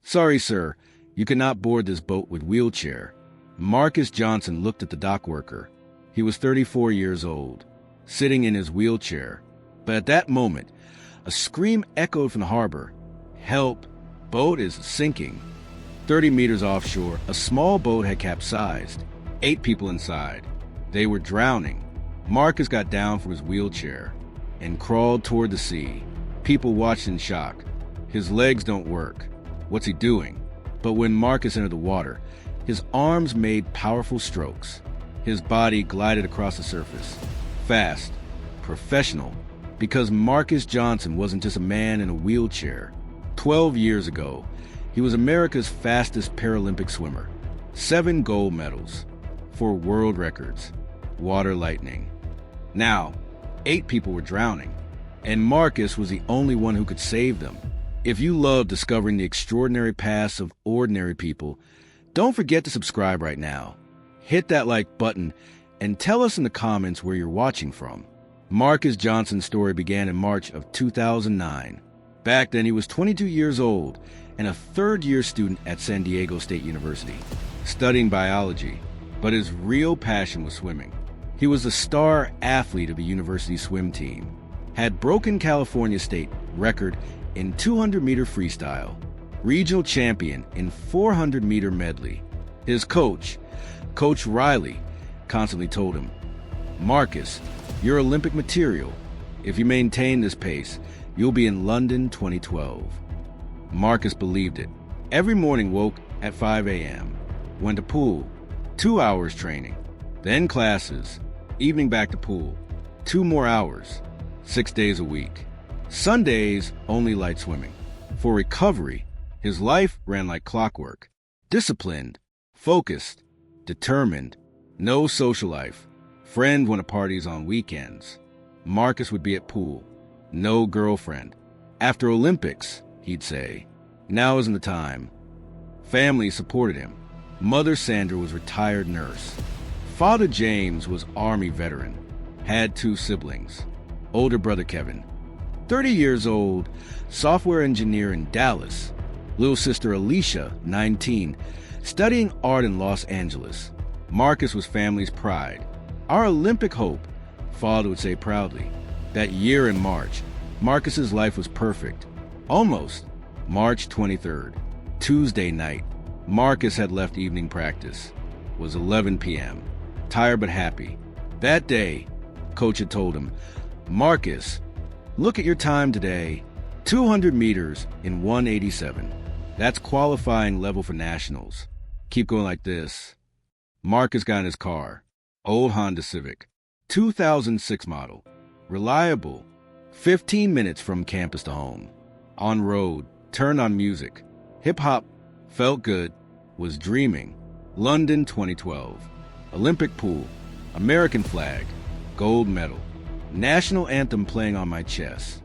"Sorry, sir, you cannot board this boat with wheelchair." Marcus Johnson looked at the dock worker. He was 34 years old, sitting in his wheelchair. But at that moment, a scream echoed from the harbor. "Help! Boat is sinking." 30 meters offshore, a small boat had capsized. 8 people inside. They were drowning. Marcus got down from his wheelchair and crawled toward the sea. People watched in shock. His legs don't work. What's he doing? But when Marcus entered the water, his arms made powerful strokes. His body glided across the surface. Fast, professional, because Marcus Johnson wasn't just a man in a wheelchair. 12 years ago, he was America's fastest Paralympic swimmer. 7 gold medals, 4 world records, water lightning. Now, 8 people were drowning, and Marcus was the only one who could save them. If you love discovering the extraordinary paths of ordinary people, don't forget to subscribe right now. Hit that like button and tell us in the comments where you're watching from. Marcus Johnson's story began in March of 2009. Back then, he was 22 years old and a third-year student at San Diego State University, studying biology, but his real passion was swimming. He was the star athlete of the university swim team, had broken California State record in 200-meter freestyle, regional champion in 400-meter medley. His coach, Coach Riley, constantly told him, "Marcus, you're Olympic material. If you maintain this pace, you'll be in London 2012. Marcus believed it. Every morning woke at 5 a.m., went to pool, 2 hours training, then classes, evening back to pool, 2 more hours, 6 days a week. Sundays, only light swimming. For recovery, his life ran like clockwork. Disciplined, focused, determined, no social life. Friend went to parties on weekends. Marcus would be at pool. No girlfriend. After Olympics, he'd say, now isn't the time. Family supported him. Mother Sandra was retired nurse. Father James was Army veteran. Had 2 siblings. Older brother Kevin, 30 years old, software engineer in Dallas. Little sister Alicia, 19, studying art in Los Angeles. Marcus was family's pride. Our Olympic hope, Father would say proudly. That year in March, Marcus's life was perfect. Almost. March 23rd, Tuesday night. Marcus had left evening practice. It was 11 p.m. Tired but happy. That day, Coach had told him, "Marcus, look at your time today. 200 meters in 187. That's qualifying level for nationals. Keep going like this." Marcus got in his car. Old Honda Civic. 2006 model. Reliable. 15 minutes from campus to home. On road. Turned on music. Hip-hop. Felt good. Was dreaming. London 2012. Olympic pool. American flag. Gold medal. National anthem playing on my chest.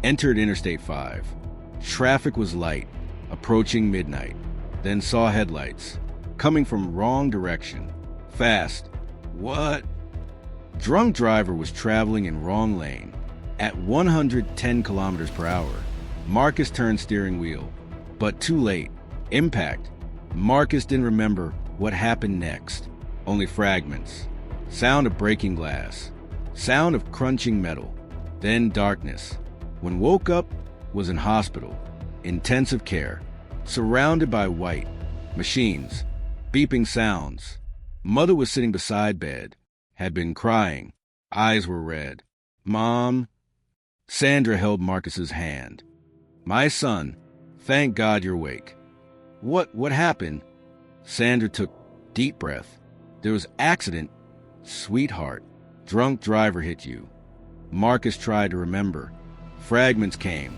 Entered Interstate 5. Traffic was light. Approaching midnight. Then saw headlights. Coming from wrong direction. Fast. What? Drunk driver was traveling in wrong lane. At 110 kilometers per hour. Marcus turned steering wheel. But too late. Impact. Marcus didn't remember what happened next. Only fragments. Sound of breaking glass. Sound of crunching metal. Then darkness. When woke up, was in hospital. Intensive care. Surrounded by white. Machines. Beeping sounds. Mother was sitting beside bed. Had been crying. Eyes were red. "Mom." Sandra held Marcus's hand. "My son, thank God you're awake." What happened?" Sandra took deep breath. "There was accident. Sweetheart. Drunk driver hit you." Marcus tried to remember. Fragments came.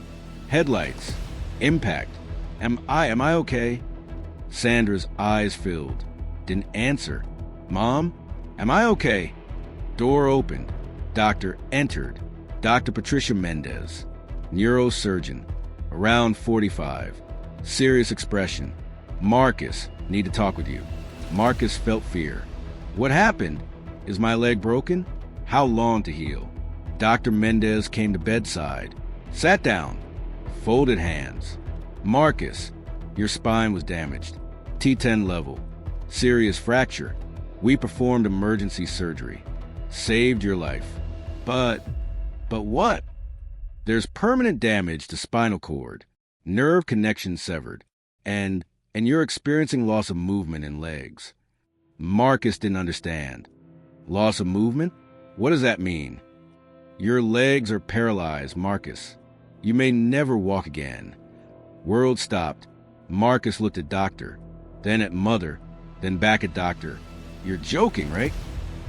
Headlights. Impact. Am I okay?" Sandra's eyes filled. Didn't answer. "Mom, am I okay?" Door opened. Doctor entered. Dr. Patricia Mendez, neurosurgeon, around 45. Serious expression. "Marcus, need to talk with you." Marcus felt fear. "What happened? Is my leg broken? How long to heal?" Dr. Mendez came to bedside. Sat down. Folded hands. "Marcus, Your spine was damaged. T10 level. Serious fracture. We performed emergency surgery. Saved your life. But what? There's permanent damage to spinal cord. Nerve connection severed. And you're experiencing loss of movement in legs. Marcus didn't understand. Loss of movement? What does that mean? Your legs are paralyzed, Marcus. You may never walk again. World stopped. Marcus looked at doctor, then at mother, then back at doctor. You're joking, right?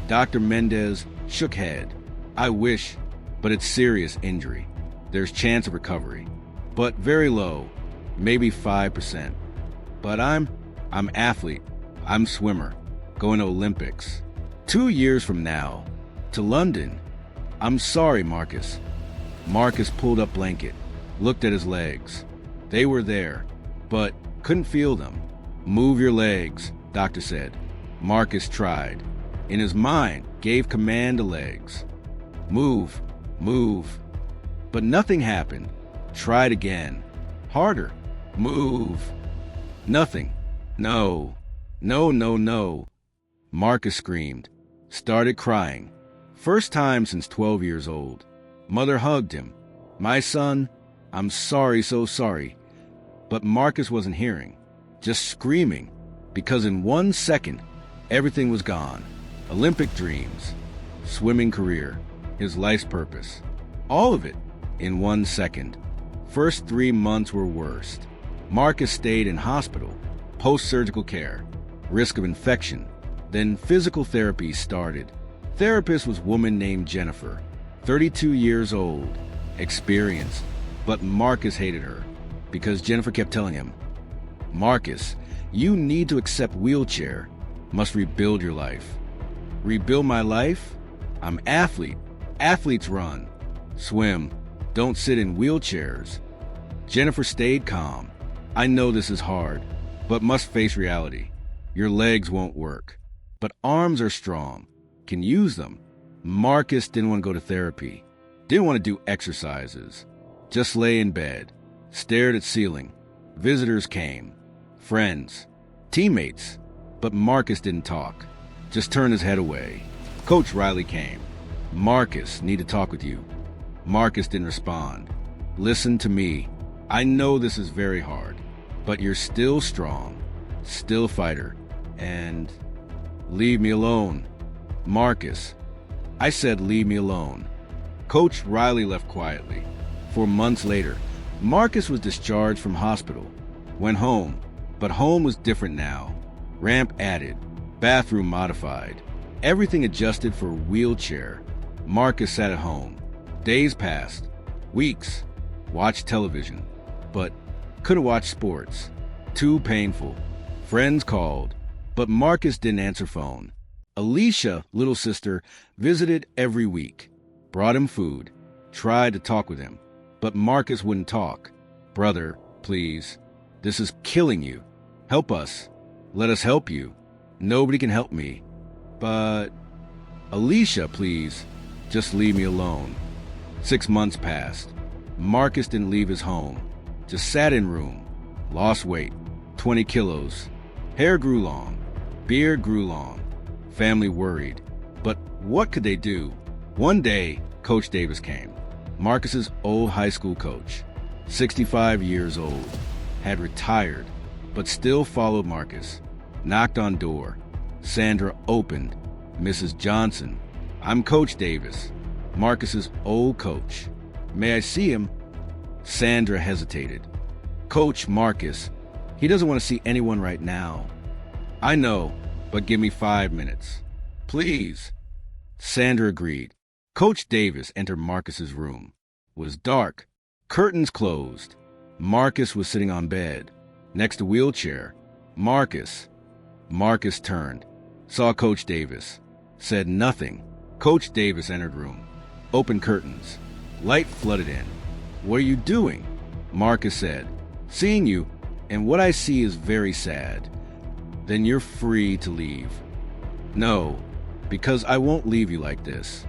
Dr. Mendez shook head. I wish, but it's serious injury. There's chance of recovery, but very low, maybe 5%. But I'm athlete. I'm swimmer, going to Olympics. 2 years from now, to London. I'm sorry, Marcus. Marcus pulled up blanket, looked at his legs. They were there, but couldn't feel them. Move your legs, doctor said. Marcus tried. In his mind, gave command to legs. Move, move. But nothing happened. Tried again. Harder. Move. Nothing. No. No, no, no. Marcus screamed. Started crying. First time since 12 years old. Mother hugged him. My son, I'm sorry, so sorry. But Marcus wasn't hearing. Just screaming. Because in 1 second, everything was gone. Olympic dreams. Swimming career. His life's purpose. All of it in 1 second. First 3 months were worst. Marcus stayed in hospital. Post-surgical care. Risk of infection. Then physical therapy started. Therapist was a woman named Jennifer, 32 years old, experienced, but Marcus hated her because Jennifer kept telling him, Marcus, you need to accept wheelchair, must rebuild your life. Rebuild my life? I'm athlete. Athletes run, swim, don't sit in wheelchairs. Jennifer stayed calm. I know this is hard, but must face reality. Your legs won't work, but arms are strong. Can use them. Marcus didn't want to go to therapy. Didn't want to do exercises. Just lay in bed. Stared at ceiling. Visitors came. Friends. Teammates. But Marcus didn't talk. Just turned his head away. Coach Riley came. Marcus, need to talk with you. Marcus didn't respond. Listen to me. I know this is very hard, but you're still strong. Still fighter. And leave me alone. Marcus. I said leave me alone. Coach Riley left quietly. 4 months later, Marcus was discharged from hospital. Went home, but home was different now. Ramp added, bathroom modified. Everything adjusted for a wheelchair. Marcus sat at home. Days passed. Weeks. Watched television. But couldn't watch sports. Too painful. Friends called, but Marcus didn't answer phone. Alicia, little sister, visited every week. Brought him food. Tried to talk with him. But Marcus wouldn't talk. Brother, please. This is killing you. Help us. Let us help you. Nobody can help me. But Alicia, please. Just leave me alone. 6 months passed. Marcus didn't leave his home. Just sat in room. Lost weight. 20 kilos. Hair grew long. Beard grew long. Family worried. But what could they do? One day, Coach Davis came. Marcus's old high school coach. 65 years old. Had retired, but still followed Marcus. Knocked on door. Sandra opened. Mrs. Johnson. I'm Coach Davis, Marcus's old coach. May I see him? Sandra hesitated. Coach Marcus, he doesn't want to see anyone right now. I know, but give me 5 minutes. Please. Sandra agreed. Coach Davis entered Marcus's room. It was dark. Curtains closed. Marcus was sitting on bed, next to wheelchair. Marcus turned, saw Coach Davis, said nothing. Coach Davis entered room, opened curtains. Light flooded in. What are you doing? Marcus said, seeing you, and what I see is very sad. Then you're free to leave. No, because I won't leave you like this.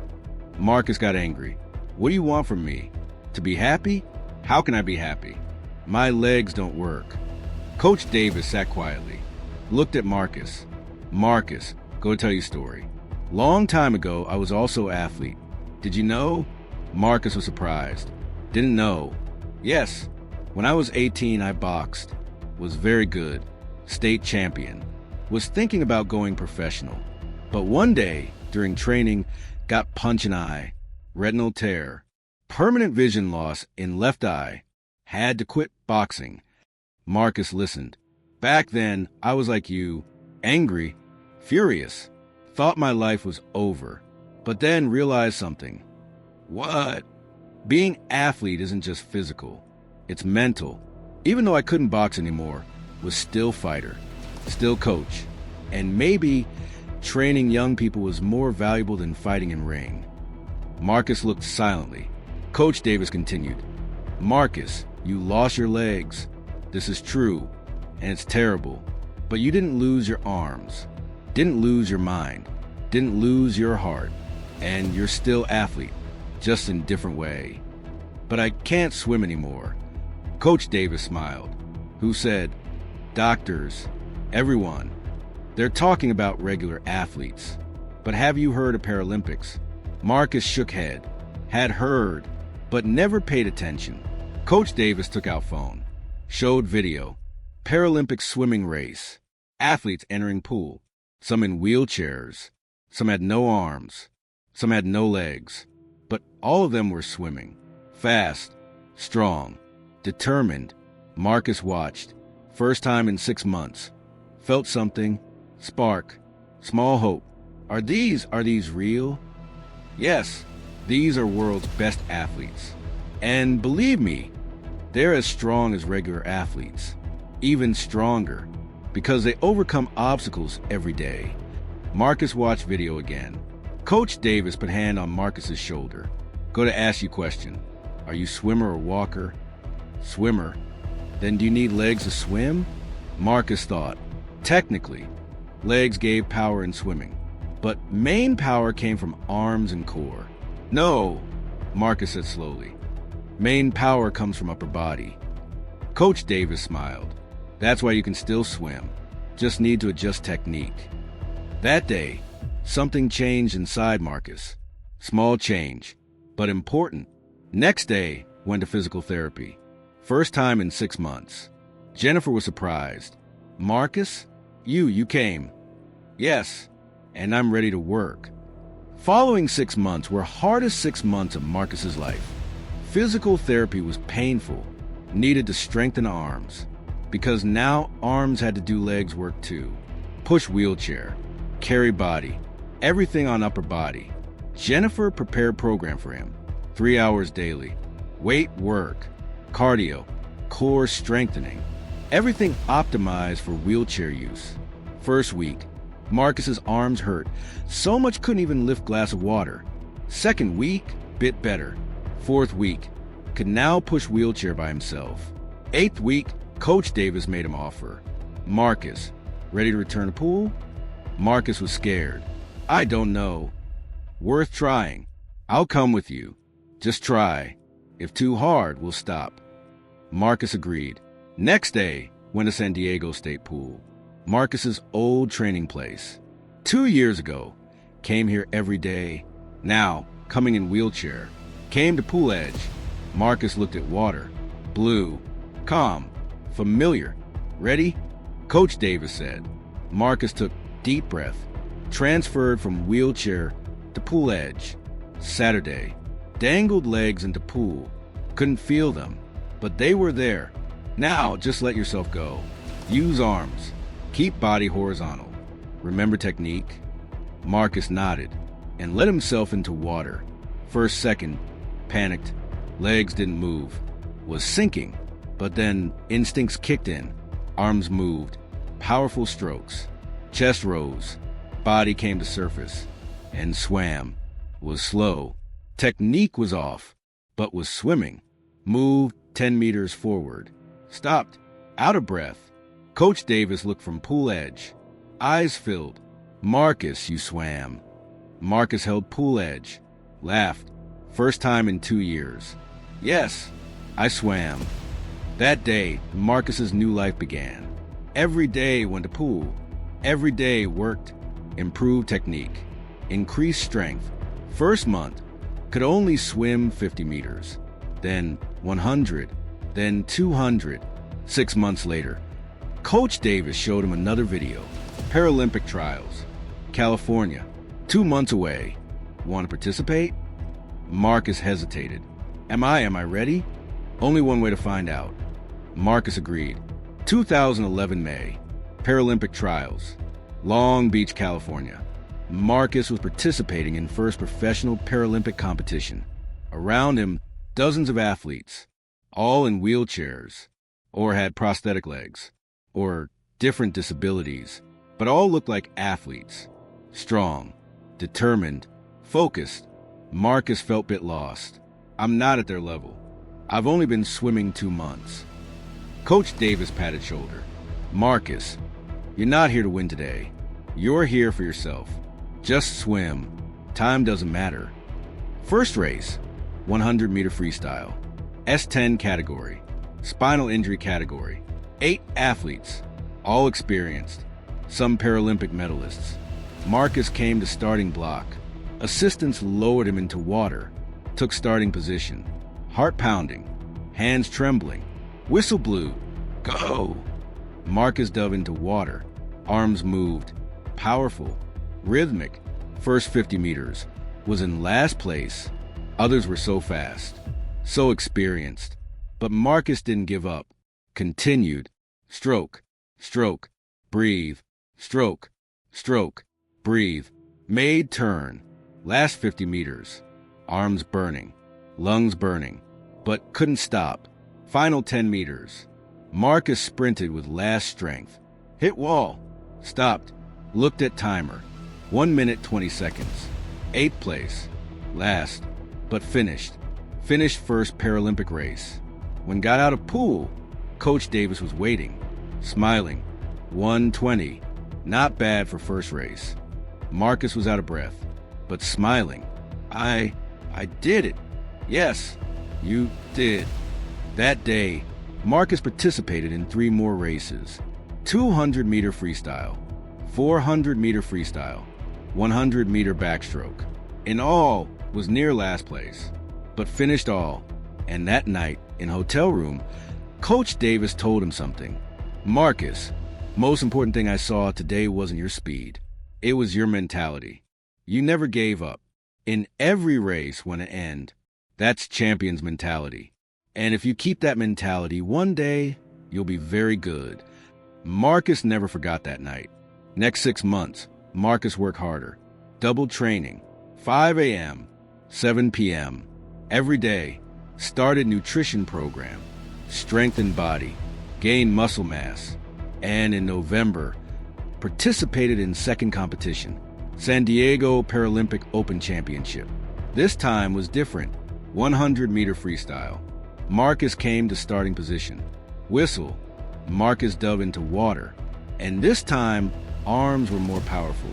Marcus got angry. What do you want from me? To be happy? How can I be happy? My legs don't work. Coach Davis sat quietly, looked at Marcus. Marcus, go tell your story. Long time ago, I was also an athlete. Did you know? Marcus was surprised. Didn't know. Yes, when I was 18, I boxed. Was very good. State champion. Was thinking about going professional. But one day, during training, got punched in eye. Retinal tear. Permanent vision loss in left eye. Had to quit boxing. Marcus listened. Back then, I was like you. Angry. Furious. Thought my life was over. But then realized something. What? Being athlete isn't just physical. It's mental. Even though I couldn't box anymore, was still fighter, still coach. And maybe training young people was more valuable than fighting in ring. Marcus looked silently. Coach Davis continued. Marcus, you lost your legs. This is true, and it's terrible. But you didn't lose your arms. Didn't lose your mind. Didn't lose your heart. And you're still athlete. Just in a different way. But I can't swim anymore. Coach Davis smiled. Who said? Doctors, everyone. They're talking about regular athletes. But have you heard of Paralympics? Marcus shook head. Had heard, but never paid attention. Coach Davis took out phone. Showed video. Paralympic swimming race. Athletes entering pool. Some in wheelchairs. Some had no arms. Some had no legs. But all of them were swimming. Fast, strong, determined. Marcus watched. First time in 6 months. Felt something. Spark. Small hope. Are these real? Yes, these are world's best athletes. And believe me, they're as strong as regular athletes. Even stronger. Because they overcome obstacles every day. Marcus watched video again. Coach Davis put hand on Marcus's shoulder. Go to ask you question. Are you swimmer or walker? Swimmer. Then do you need legs to swim? Marcus thought. Technically, legs gave power in swimming. But main power came from arms and core. No, Marcus said slowly. Main power comes from upper body. Coach Davis smiled. That's why you can still swim. Just need to adjust technique. That day, something changed inside Marcus. Small change, but important. Next day, went to physical therapy. First time in 6 months. Jennifer was surprised. Marcus, you came. Yes, and I'm ready to work. Following 6 months were hardest 6 months of Marcus's life. Physical therapy was painful, needed to strengthen arms, because now arms had to do legs work too. Push wheelchair, carry body, everything on upper body. Jennifer prepared program for him. 3 hours daily. Weight work, cardio, core strengthening. Everything optimized for wheelchair use. First week, Marcus's arms hurt, so much couldn't even lift glass of water. Second week, bit better. Fourth week, could now push wheelchair by himself. 8th week, Coach Davis made him offer. Marcus, ready to return to pool? Marcus was scared. I don't know. Worth trying. I'll come with you. Just try. If too hard, we'll stop. Marcus agreed. Next day, went to San Diego State Pool. Marcus's old training place. 2 years ago, came here every day. Now, coming in wheelchair. Came to pool edge. Marcus looked at water. Blue. Calm. Familiar. Ready? Coach Davis said. Marcus took deep breath. Transferred from wheelchair to pool edge. Saturday. Dangled legs into pool. Couldn't feel them, but they were there. Now, just let yourself go. Use arms. Keep body horizontal. Remember technique? Marcus nodded and let himself into water. First second, panicked. Legs didn't move. Was sinking. But then instincts kicked in. Arms moved. Powerful strokes. Chest rose. Body came to surface. And swam. Was slow. Technique was off, but was swimming. Moved 10 meters forward. Stopped. Out of breath. Coach Davis looked from pool edge. Eyes filled. Marcus, you swam. Marcus held pool edge. Laughed. First time in 2 years. Yes, I swam. That day, Marcus's new life began. Every day went to pool. Every day worked, improved technique, increased strength. First month, could only swim 50 meters, then 100, then 200. 6 months later, Coach Davis showed him another video. Paralympic trials, California, 2 months away. Want to participate? Marcus hesitated. Am I ready? Only one way to find out. Marcus agreed. 2011 May, Paralympic trials, Long Beach, California. Marcus was participating in first professional Paralympic competition. Around him, dozens of athletes, all in wheelchairs, or had prosthetic legs, or different disabilities, but all looked like athletes. Strong, determined, focused. Marcus felt a bit lost. I'm not at their level. I've only been swimming 2 months. Coach Davis patted shoulder. Marcus, you're not here to win today. You're here for yourself. Just swim. Time doesn't matter. First race, 100-meter freestyle. S10 category. Spinal injury category. 8 athletes, all experienced. Some Paralympic medalists. Marcus came to starting block. Assistants lowered him into water. Took starting position. Heart pounding. Hands trembling. Whistle blew. Go! Marcus dove into water. Arms moved. Powerful. Rhythmic. First 50 meters. Was in last place. Others were so fast. So experienced. But Marcus didn't give up. Continued. Stroke. Stroke. Breathe. Stroke. Stroke. Breathe. Made turn. Last 50 meters. Arms burning. Lungs burning. But couldn't stop. Final 10 meters. Marcus sprinted with last strength. Hit wall. Stopped. Looked at timer. 1 minute 20 seconds. 8th place. Last. But finished. Finished first Paralympic race. When got out of pool, Coach Davis was waiting. Smiling. 1:20. Not bad for first race. Marcus was out of breath, but smiling. I did it. Yes, you did. That day, Marcus participated in 3 more races. 200-meter freestyle, 400-meter freestyle, 100-meter backstroke. In all, was near last place, but finished all. And that night, in hotel room, Coach Davis told him something. Marcus, most important thing I saw today wasn't your speed. It was your mentality. You never gave up. In every race when it ends, that's champion's mentality. And if you keep that mentality, one day, you'll be very good. Marcus never forgot that night. Next 6 months, Marcus worked harder. Double training, 5 a.m., 7 p.m., every day. Started nutrition program, strengthened body, gained muscle mass, and in November, participated in second competition, San Diego Paralympic Open Championship. This time was different, 100-meter freestyle. Marcus came to starting position. Whistle, Marcus dove into water, and this time, arms were more powerful.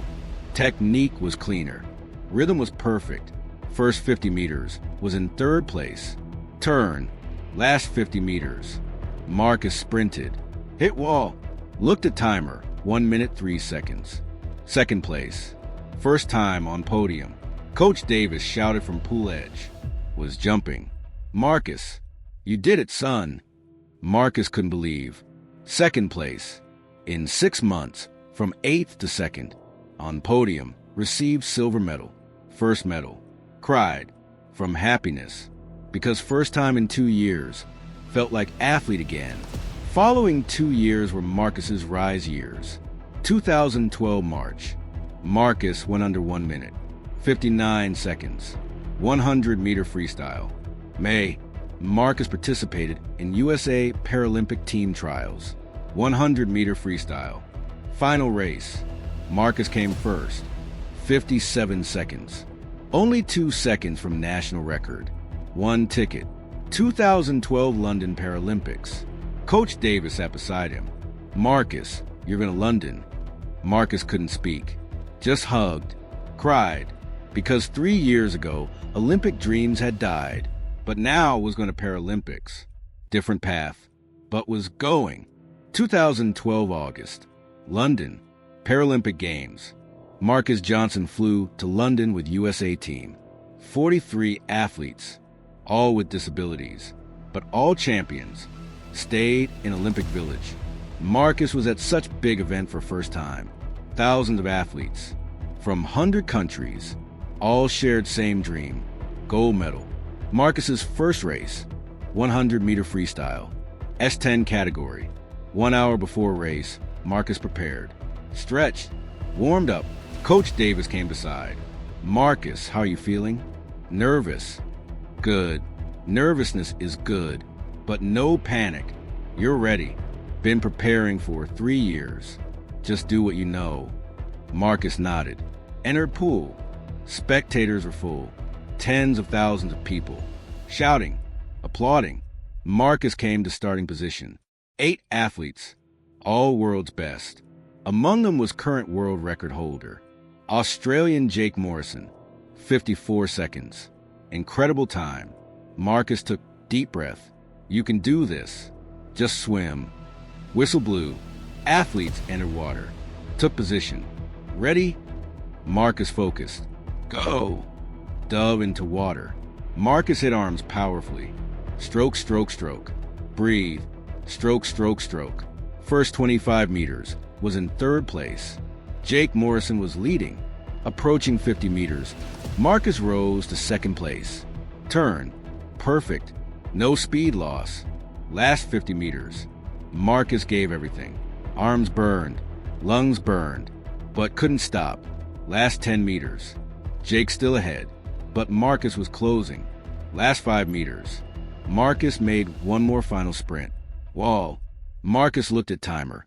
Technique was cleaner. Rhythm was perfect. First 50 meters was in 3rd place. Turn, last 50 meters. Marcus sprinted. Hit wall. Looked at timer, 1 minute 3 seconds. 2nd place. First time on podium. Coach Davis shouted from pool edge. Was jumping. Marcus, you did it, son. Marcus couldn't believe. 2nd place. In 6 months, from 8th to 2nd. On podium, received silver medal. First medal. Cried. From happiness. Because first time in 2 years, felt like athlete again. Following 2 years were Marcus's rise years. 2012 March. Marcus went under 1 minute, 59 seconds. 100-meter freestyle. May. Marcus participated in USA Paralympic team trials. 100-meter freestyle. Final race. Marcus came first, 57 seconds. Only 2 seconds from national record. 1 ticket. 2012 London Paralympics. Coach Davis sat beside him. Marcus, you're going to London. Marcus couldn't speak. Just hugged. Cried. Because 3 years ago, Olympic dreams had died. But now was going to Paralympics. Different path. but was going. 2012 August, London, Paralympic Games. Marcus Johnson flew to London with USA team. 43 athletes, all with disabilities, but all champions, stayed in Olympic Village. Marcus was at such big event for first time. Thousands of athletes from 100 countries, all shared same dream, gold medal. Marcus's first race, 100-meter freestyle, S10 category. 1 hour before race, Marcus prepared, stretched, warmed up. Coach Davis came beside. Marcus, how are you feeling? Nervous. Good. Nervousness is good, but no panic. You're ready. Been preparing for 3 years. Just do what you know. Marcus nodded. Entered pool. Spectators were full. Tens of thousands of people. Shouting. Applauding. Marcus came to starting position. 8 athletes. All world's best. Among them was current world record holder, Australian Jake Morrison. 54 seconds. Incredible time. Marcus took deep breath. You can do this. Just swim. Whistle blew. Athletes entered water. Took position. Ready? Marcus focused. Go! Dove into water. Marcus hit arms powerfully. Stroke, stroke, stroke. Breathe. Stroke, stroke, stroke. First 25 meters was in 3rd place. Jake Morrison was leading. Approaching 50 meters, Marcus rose to 2nd place. Turn. Perfect. No speed loss. Last 50 meters. Marcus gave everything. Arms burned. Lungs burned. But couldn't stop. Last 10 meters. Jake still ahead, but Marcus was closing. Last 5 meters. Marcus made one more final sprint. Wall. Marcus looked at timer.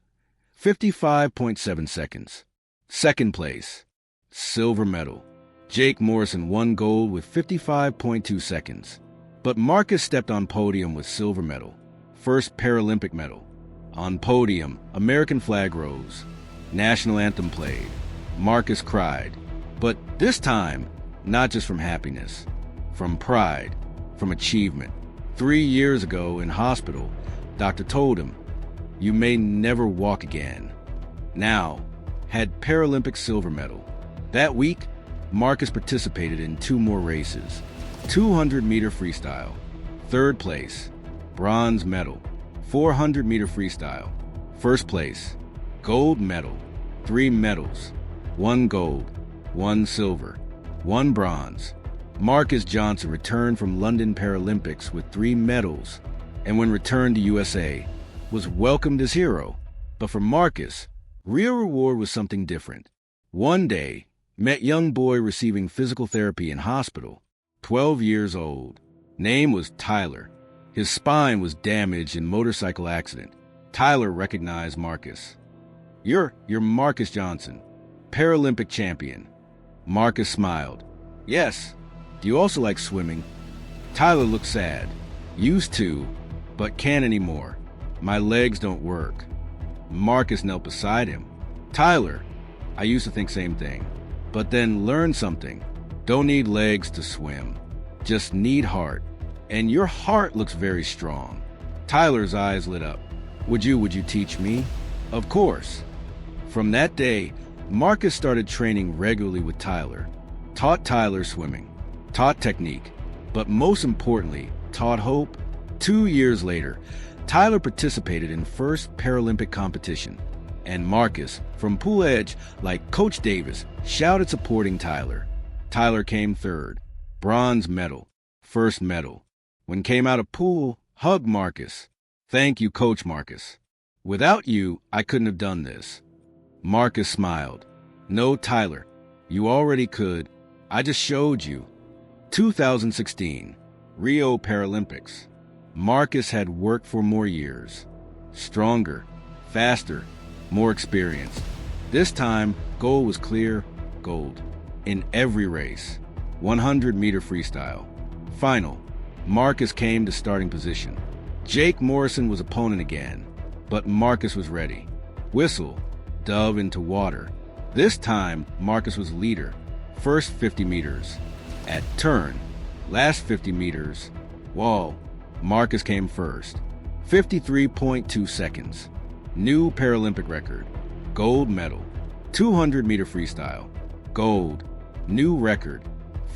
55.7 seconds. 2nd place. Silver medal. Jake Morrison won gold with 55.2 seconds. But Marcus stepped on podium with silver medal. First Paralympic medal. On podium, American flag rose. National anthem played. Marcus cried. But this time, not just from happiness, from pride, from achievement. 3 years ago in hospital, doctor told him, you may never walk again. Now, had Paralympic silver medal. That week, Marcus participated in 2 more races. 200-meter freestyle, 3rd place. Bronze medal. 400-meter freestyle, 1st place. Gold medal. 3 medals. 1 gold, 1 silver, 1 bronze. Marcus Johnson returned from London Paralympics with 3 medals, and when returned to USA, was welcomed as hero. But for Marcus, real reward was something different. One day, met young boy receiving physical therapy in hospital, 12 years old. Name was Tyler. His spine was damaged in motorcycle accident. Tyler recognized Marcus. You're Marcus Johnson, Paralympic champion. Marcus smiled. Yes. Do you also like swimming? Tyler looked sad. Used to, but can't anymore. My legs don't work. Marcus knelt beside him. Tyler, I used to think same thing, but then learned something. Don't need legs to swim. Just need heart. And your heart looks very strong. Tyler's eyes lit up. Would you teach me? Of course. From that day, Marcus started training regularly with Tyler. Taught Tyler swimming. Taught technique. But most importantly, taught hope. 2 years later, Tyler participated in first Paralympic competition. And Marcus, from pool edge, like Coach Davis, shouted supporting Tyler. Tyler came 3rd. Bronze medal. 1st medal. When came out of pool, hugged Marcus. Thank you, Coach Marcus. Without you, I couldn't have done this. Marcus smiled. No, Tyler, you already could. I just showed you. 2016, Rio Paralympics. Marcus had worked for more years. Stronger, faster, more experienced. This time, goal was clear, gold. In every race. 100-meter freestyle. Final. Marcus came to starting position. Jake Morrison was opponent again, but Marcus was ready. Whistle, dove into water. This time, Marcus was leader. First 50 meters. At turn, last 50 meters. Wall, Marcus came first. 53.2 seconds. New Paralympic record. Gold medal. 200-meter freestyle. Gold. New record.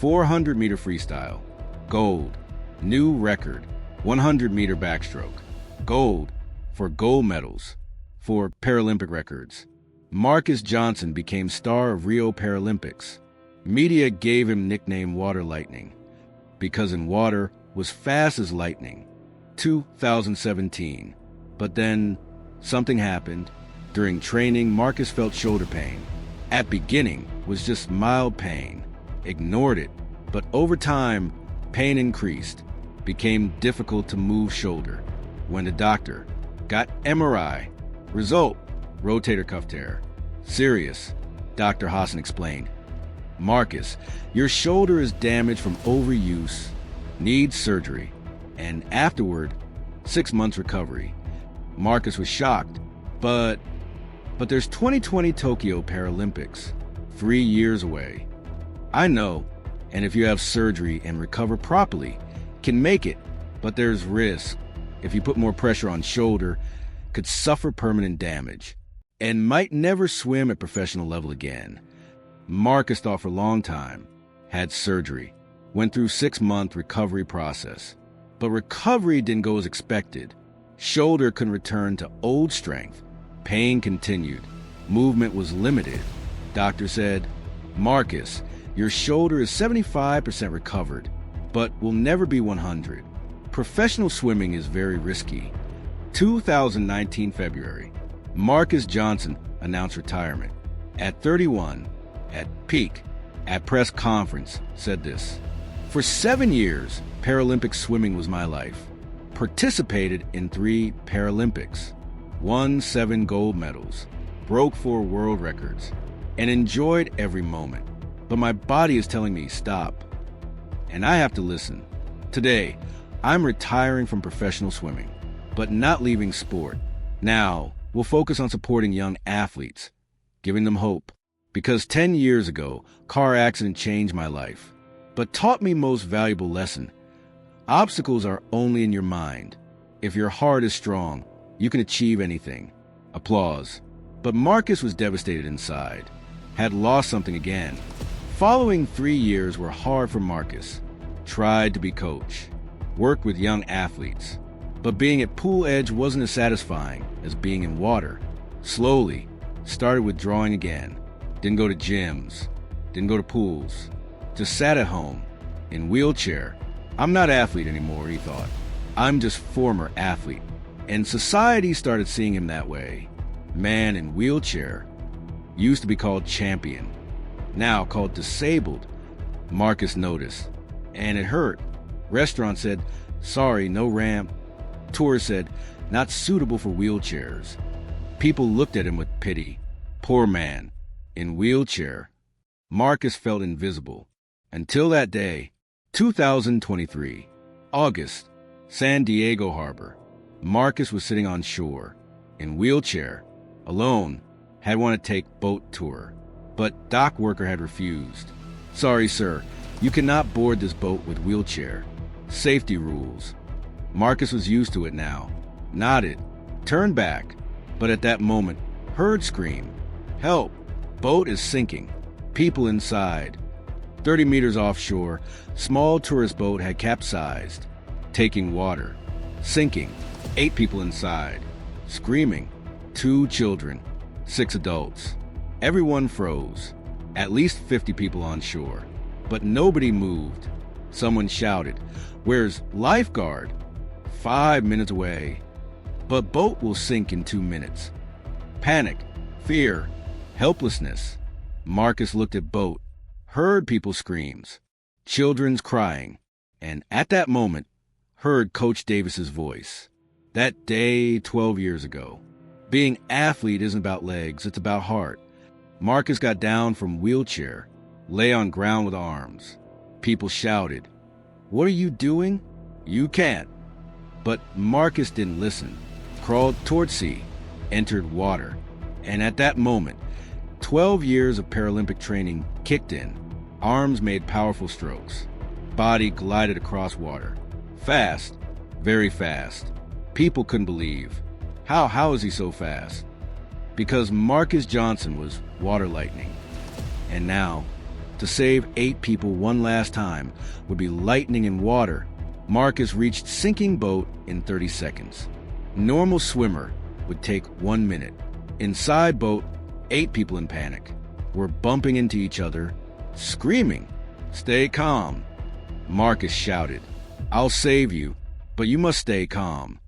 400-meter freestyle. Gold. New record. 100-meter backstroke. Gold for gold medals for Paralympic records. Marcus Johnson became star of Rio Paralympics. Media gave him nickname Water Lightning because in water was fast as lightning. 2017. But then something happened. During training, Marcus felt shoulder pain. At beginning was just mild pain. Ignored it, but over time, pain increased. Became difficult to move shoulder. When the doctor got MRI, result, rotator cuff tear. Serious, Dr. Hassan explained. Marcus, your shoulder is damaged from overuse, needs surgery, and afterward, 6 months recovery. Marcus was shocked, but there's 2020 Tokyo Paralympics, 3 years away. I know, and if you have surgery and recover properly, can make it, but there's risk. If you put more pressure on shoulder, could suffer permanent damage, and might never swim at professional level again. Marcus thought for a long time, had surgery, went through 6-month recovery process, but recovery didn't go as expected. Shoulder couldn't return to old strength. Pain continued. Movement was limited. Doctor said, Marcus, your shoulder is 75% recovered, but will never be 100. Professional swimming is very risky. 2019 February, Marcus Johnson announced retirement. At 31, at peak, at press conference, said this. For 7 years, Paralympic swimming was my life. Participated in 3 Paralympics, won 7 gold medals, broke 4 world records, and enjoyed every moment. But my body is telling me stop, and I have to listen. Today, I'm retiring from professional swimming, but not leaving sport. Now, we'll focus on supporting young athletes, giving them hope. Because 10 years ago, car accident changed my life, but taught me most valuable lesson. Obstacles are only in your mind. If your heart is strong, you can achieve anything. Applause. But Marcus was devastated inside, had lost something again. Following 3 years were hard for Marcus. Tried to be coach, worked with young athletes, but being at pool edge wasn't as satisfying as being in water. Slowly, started withdrawing again. Didn't go to gyms, didn't go to pools, just sat at home, in wheelchair. I'm not athlete anymore, he thought. I'm just former athlete. And society started seeing him that way. Man in wheelchair. Used to be called champion. Now called disabled. Marcus noticed. And it hurt. Restaurant said, sorry, no ramp. Tourists said, not suitable for wheelchairs. People looked at him with pity. Poor man. In wheelchair. Marcus felt invisible. Until that day, 2023, August, San Diego Harbor. Marcus was sitting on shore, in wheelchair, alone, had wanted to take boat tour, but dock worker had refused. Sorry, sir, you cannot board this boat with wheelchair. Safety rules. Marcus was used to it now. Nodded, turned back, but at that moment, heard scream. Help! Boat is sinking. People inside. 30 meters offshore, small tourist boat had capsized, taking water. Sinking. 8 people inside. Screaming. 2 children. 6 adults. Everyone froze. At least 50 people on shore. But nobody moved. Someone shouted, "Where's lifeguard?" 5 minutes away. But boat will sink in 2 minutes. Panic. Fear. Helplessness. Marcus looked at boat. Heard people's screams. Children's crying. And at that moment, heard Coach Davis's voice. That day 12 years ago. Being athlete isn't about legs, it's about heart. Marcus got down from wheelchair, lay on ground with arms. People shouted, "What are you doing? You can't." But Marcus didn't listen. Crawled toward sea, entered water. And at that moment, 12 years of Paralympic training kicked in. Arms made powerful strokes. Body glided across water. Fast, very fast. People couldn't believe. How is he so fast? Because Marcus Johnson was water lightning. And now, to save 8 people one last time would be lightning in water. Marcus reached sinking boat in 30 seconds. Normal swimmer would take 1 minute. Inside boat, 8 people in panic were bumping into each other, screaming, "Stay calm." Marcus shouted, "I'll save you, but you must stay calm."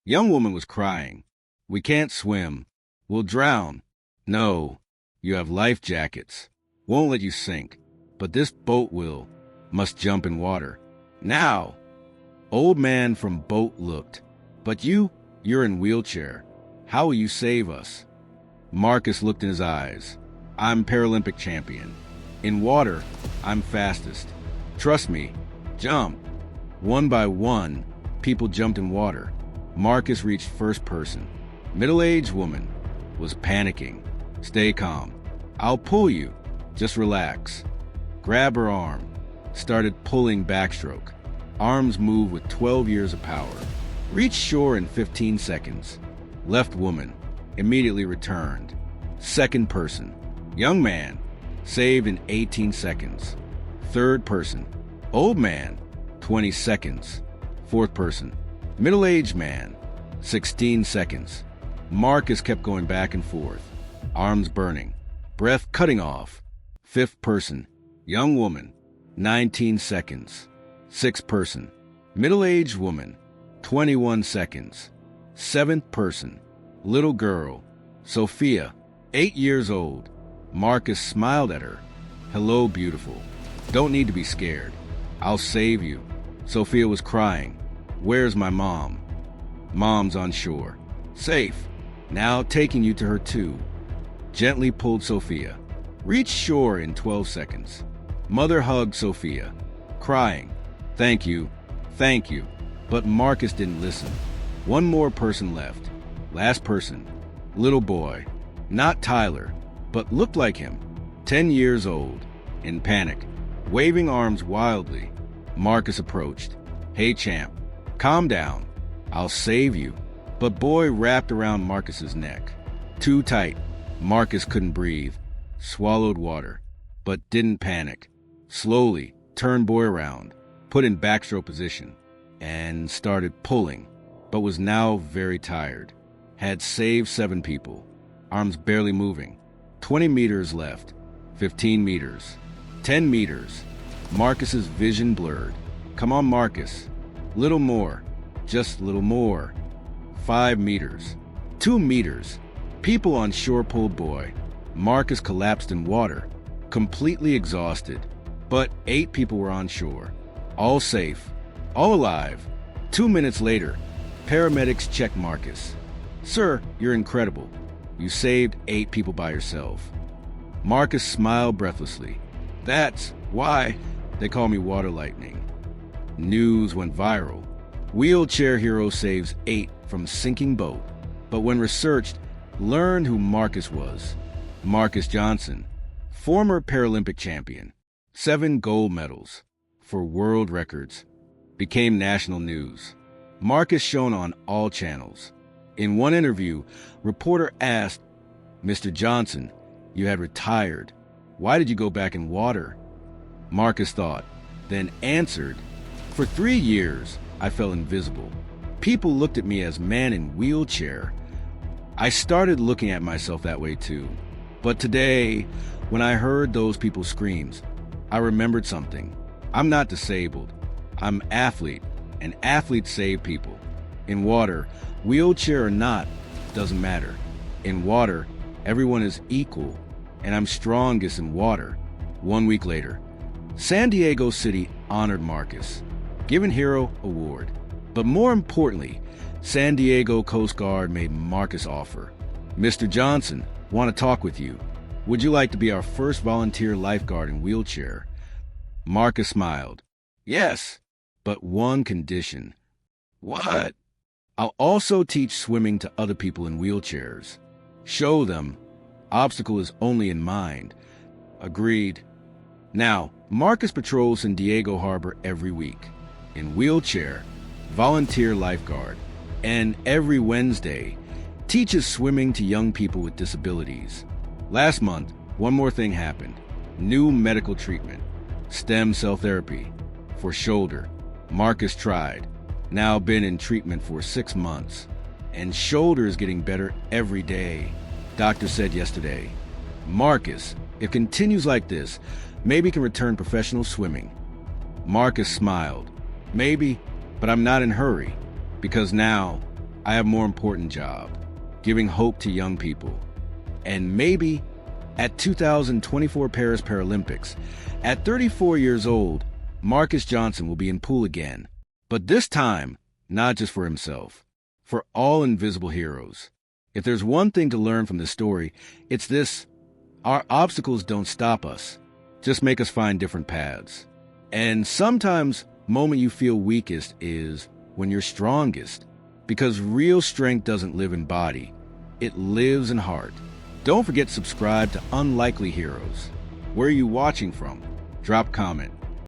Young woman was crying, "We can't swim. We'll drown." "No, you have life jackets. Won't let you sink, but this boat will. Must jump in water. Now." Old man from boat looked, "But you're in wheelchair. How will you save us?" Marcus looked in his eyes. "I'm Paralympic champion. In water, I'm fastest. Trust me, jump." One by one, people jumped in water. Marcus reached first person. Middle-aged woman was panicking. "Stay calm. I'll pull you. Just relax." Grab her arm. Started pulling backstroke. Arms move with 12 years of power. Reached shore in 15 seconds. Left woman. Immediately returned. Second person. Young man. Saved in 18 seconds. Third person. Old man. 20 seconds. Fourth person. Middle-aged man. 16 seconds. Marcus kept going back and forth. Arms burning. Breath cutting off. Fifth person. Young woman. 19 seconds. Sixth person. Middle-aged woman. 21 seconds. Seventh person. Little girl. Sophia. 8 years old. Marcus smiled at her. "Hello, beautiful. Don't need to be scared. I'll save you." Sophia was crying. "Where's my mom?" "Mom's on shore. Safe. Now taking you to her too." Gently pulled Sophia. Reached shore in 12 seconds. Mother hugged Sophia, crying, "Thank you, thank you." But Marcus didn't listen. One more person left. Last person. Little boy. Not Tyler, but looked like him. 10 years old. In panic. Waving arms wildly. Marcus approached. "Hey champ, calm down. I'll save you." But boy wrapped around Marcus's neck. Too tight. Marcus couldn't breathe. Swallowed water. But didn't panic. Slowly turned boy around. Put in backstroke position. And started pulling. But was now very tired. Had saved 7 people. Arms barely moving. 20 meters left. 15 meters. 10 meters. Marcus's vision blurred. "Come on, Marcus. Little more. Just little more." 5 meters. 2 meters. People on shore pulled boy. Marcus collapsed in water, completely exhausted. But 8 people were on shore. All safe. All alive. 2 minutes later, paramedics checked Marcus. "Sir, you're incredible. You saved 8 people by yourself." Marcus smiled breathlessly. "That's why they call me Water Lightning." News went viral. Wheelchair hero saves 8 from sinking boat. But when researched, learned who Marcus was. Marcus Johnson, former Paralympic champion, 7 gold medals, 4 world records, became national news. Marcus shown on all channels. In one interview, reporter asked, "Mr. Johnson, you had retired. Why did you go back in water?" Marcus thought, then answered, "For 3 years, I felt invisible. People looked at me as man in wheelchair. I started looking at myself that way too. But today, when I heard those people's screams, I remembered something. I'm not disabled. I'm an athlete, and athletes save people. In water, wheelchair or not, doesn't matter. In water, everyone is equal, and I'm strongest in water." 1 week later, San Diego City honored Marcus, given Hero Award. But more importantly, San Diego Coast Guard made Marcus offer. "Mr. Johnson, want to talk with you. Would you like to be our first volunteer lifeguard in wheelchair?" Marcus smiled. "Yes, but one condition." "What?" "I'll also teach swimming to other people in wheelchairs. Show them obstacle is only in mind." Agreed. Now, Marcus patrols San Diego Harbor every week. In wheelchair, volunteer lifeguard. and every Wednesday teaches swimming to young people with disabilities. Last month, one more thing happened. New medical treatment, stem cell therapy for shoulder. Marcus tried, now been in treatment for 6 months, and shoulder is getting better every day. Doctor said yesterday, Marcus, if it continues like this, maybe can return professional swimming. Marcus smiled. Maybe, but I'm not in a hurry, because now I have a more important job, giving hope to young people. And maybe at 2024 Paris Paralympics, at 34 years old, Marcus Johnson will be in pool again. But this time, not just for himself, for all invisible heroes. If there's one thing to learn from this story, it's this: our obstacles don't stop us, just make us find different paths. And sometimes, moment you feel weakest is when you're strongest, because real strength doesn't live in body, it lives in heart. Don't forget to subscribe to Unlikely Heroes. Where are you watching from? Drop comment.